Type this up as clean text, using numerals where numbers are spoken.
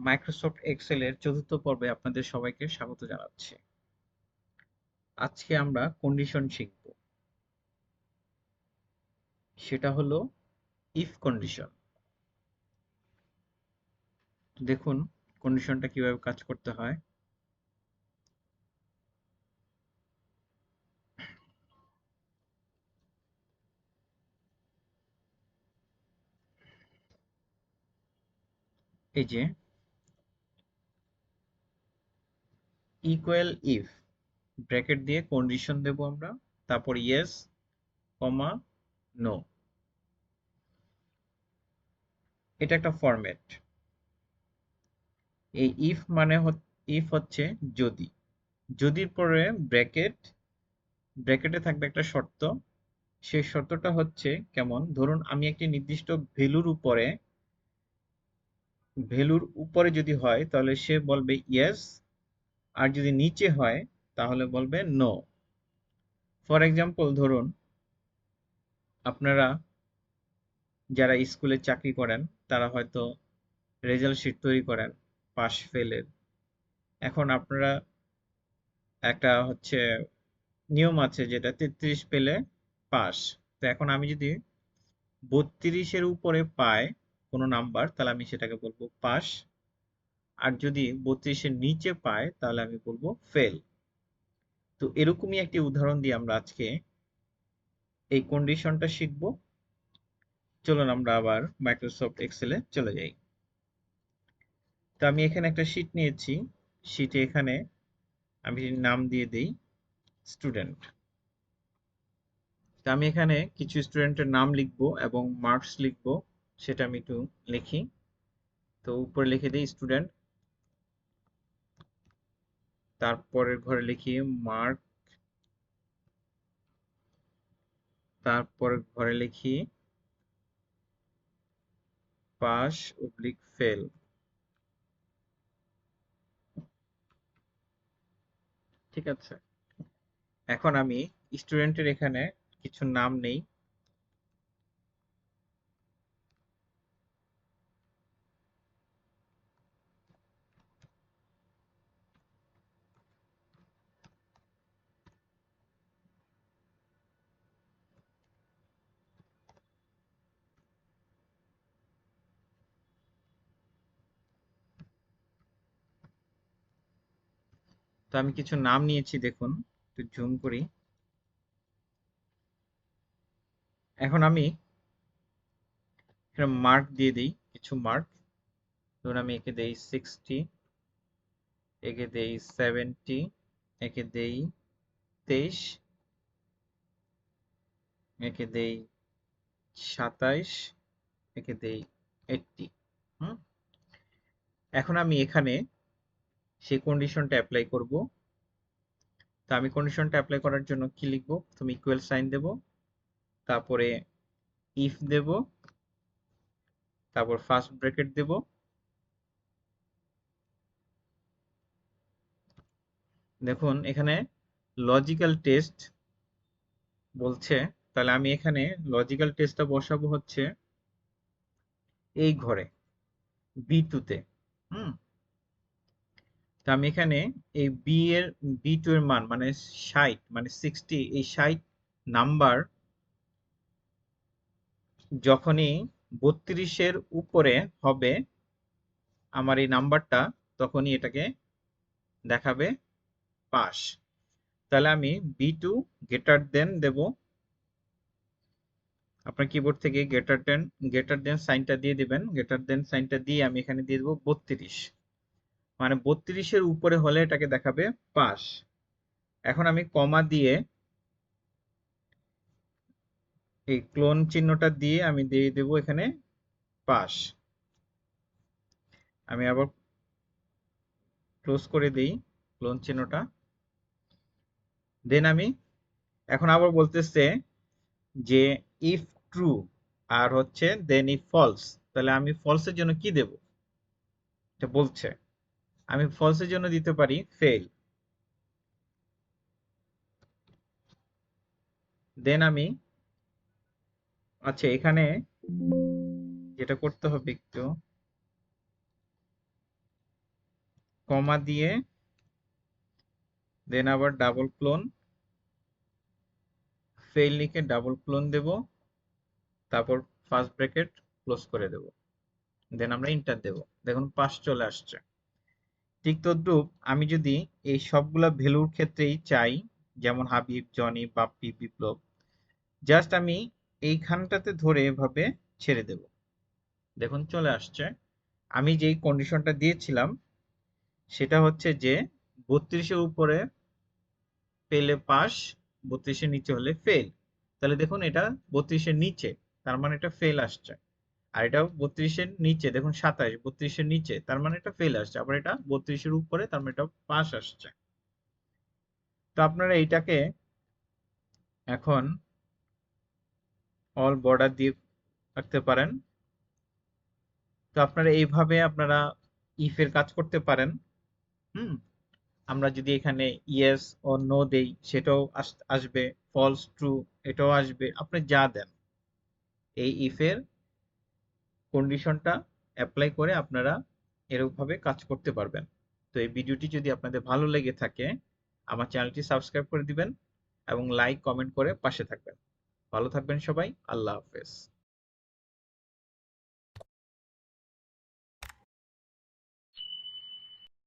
Microsoft এক্সেলের চতুর্থ পর্বে আপনাদের সবাইকে স্বাগত জানাচ্ছি। আজকে আমরা কন্ডিশন শিখব, সেটা হলো ইফ কন্ডিশন। দেখুন কন্ডিশনটা কিভাবে কাজ করতে হয়। এই যে ইকুয়াল ইফ ব্র্যাকেট দিয়ে কন্ডিশন দেব আমরা, তারপর ইয়েস কমা নো। এটা একটা ফরম্যাট। এই ইফ মানে ইফ হচ্ছে যদি, যদির পরে ব্র্যাকেটে থাকবে একটা শর্ত। সেই শর্তটা হচ্ছে কেমন, ধরুন আমি একটি নির্দিষ্ট ভ্যালুর উপরে যদি হয় তাহলে সে বলবে ইয়েস, আর যদি নিচে হয় তাহলে বলবে নো। ফর এক্সাম্পল, ধরুন আপনারা যারা স্কুলে চাকরি করেন তারা হয়তো রেজাল্ট শিট তৈরি করেন পাস ফেলের। এখন আপনারা একটা নিয়ম আছে যেটা 33 পেলে পাস। তো এখন আমি যদি 32-এর উপরে পাই কোনো নাম্বার তাহলে আমি সেটাকে বলবো পাস, আর যদি 32-এর নিচে পাই তাহলে আমি বলবো ফেল। তো এরকমই একটি উদাহরণ দিয়ে আমরা আজকে এই কন্ডিশনটা শিখব। চলুন আমরা আবার মাইক্রোসফট এক্সেলে চলে যাই। তো আমি এখানে একটা শীট নিয়েছি, শীটে এখানে আমি নাম দিয়ে দেই স্টুডেন্ট। তো আমি এখানে কিছু স্টুডেন্টের নাম লিখবো এবং মার্কস লিখবো, সেটা আমি একটু লিখি। তো উপরে লিখে দিই স্টুডেন্ট, তারপরের ঘরে লিখি মার্ক, তারপরের ঘরে লিখি পাস অবলিক ফেল। ঠিক আছে, এখন আমি স্টুডেন্টের এখানে কিছু নাম নেই। তো আমি কিছু নাম নিয়েছি, দেখুন একটু জুম করি। এখন আমি এখানে মার্ক দিয়ে দিই কিছু মার্ক। ধরুন আমি একে দেই 60, একে দেই 70, একে দেই 23, একে দেই 27, একে দেই 80। হুম, এখন আমি এখানে সেই কন্ডিশনটা অ্যাপ্লাই করব। তো আমি কন্ডিশনটা অ্যাপ্লাই করার জন্য কি লিখবো, তুমি ইকুয়াল সাইন দেব, তারপরে ইফ দেব, তারপর ফার্স্ট ব্র্যাকেট দেব। দেখুন এখানে লজিক্যাল টেস্ট বলছে, তাহলে আমি এখানে লজিক্যাল টেস্টটা বসাবো হচ্ছে এই ঘরে B2-তে। হুম, তো আমি এখানে এই B2 এর মান মানে 60 মানে 60, এই 60 নাম্বার যখনই 32-এর উপরে হবে আমার এই নাম্বারটা, তখনই এটাকে দেখাবে পাস। তাহলে আমি B2 গ্রেটার দেন দেব। আপনার কিবোর্ড থেকে গ্রেটার দেন সাইনটা দিয়ে দিবেন। গ্রেটার দেন সাইনটা দিয়ে আমি এখানে দিয়ে দেবো 32, মানে 32-এর উপরে হলে এটাকে দেখাবে পাস। এখন আমি কমা দিয়ে এই ক্লোন চিহ্নটা দিয়ে আমি দিয়ে দেবো এখানে পাস। আমি আবার ক্লোজ করে দিই ক্লোন চিহ্নটা। দেন আমি এখন আবার বলতেছে যে ইফ ট্রু, আর দেন ইফ ফলস। তাহলে আমি ফলসের জন্য কি দেব এটা বলছে। আমি ফলসের জন্য দিতে পারি ফেল। দেন আমি এখানে যেটা করতে হবে একটু, কমা দিয়ে দেন আবার ডাবল ক্লোন, ফেল লিখে ডাবল ক্লোন দেব, তারপর ফার্স্ট ব্র্যাকেট ক্লোজ করে দেব, দেন আমরা এন্টার দেব। দেখুন 5 চলে আসছে। ঠিক তদ্রুপ আমি যদি এই সবগুলা ভ্যালুর ক্ষেত্রেই চাই, যেমন হাবিব, জনি, বাপ্পি, বিপ্লব, জাস্ট আমি এইখানটাতে ধরে এভাবে ছেড়ে দেব। দেখুন চলে আসছে। আমি যেই কন্ডিশনটা দিয়েছিলাম সেটা হচ্ছে যে 32 এর উপরে পেলে পাস, 32 এর নিচে হলে ফেল। তাহলে দেখুন এটা 32 এর নিচে, তার মানে এটা ফেল আসছে। আর এটাও 32 এর নিচে, দেখুন 27, 32 এর নিচে, তার মানে এটা ফেল আসছে। আবার এটা 32 এর উপরে, তার মানে এটা পাস আসছে। তো আপনারা এইটাকে এখন অল বর্ডার দিয়ে রাখতে পারেন। তো আপনারা এইভাবে আপনারা ইফ এর কাজ করতে পারেন। হুম, আমরা যদি এখানে ইয়েস ও নো দেই সেটাও আসবে, ফলস ট্রু এটাও আসবে। আপনি যা দেন এই ইফ এর কন্ডিশনটা অ্যাপ্লাই করে আপনারা এরকমভাবে কাজ করতে পারবেন। তো এই ভিডিওটি যদি আপনাদের ভালো লেগে থাকে আমার চ্যানেলটি সাবস্ক্রাইব করে দিবেন এবং লাইক কমেন্ট করে পাশে থাকবেন। ভালো থাকবেন সবাই। আল্লাহ হাফেজ।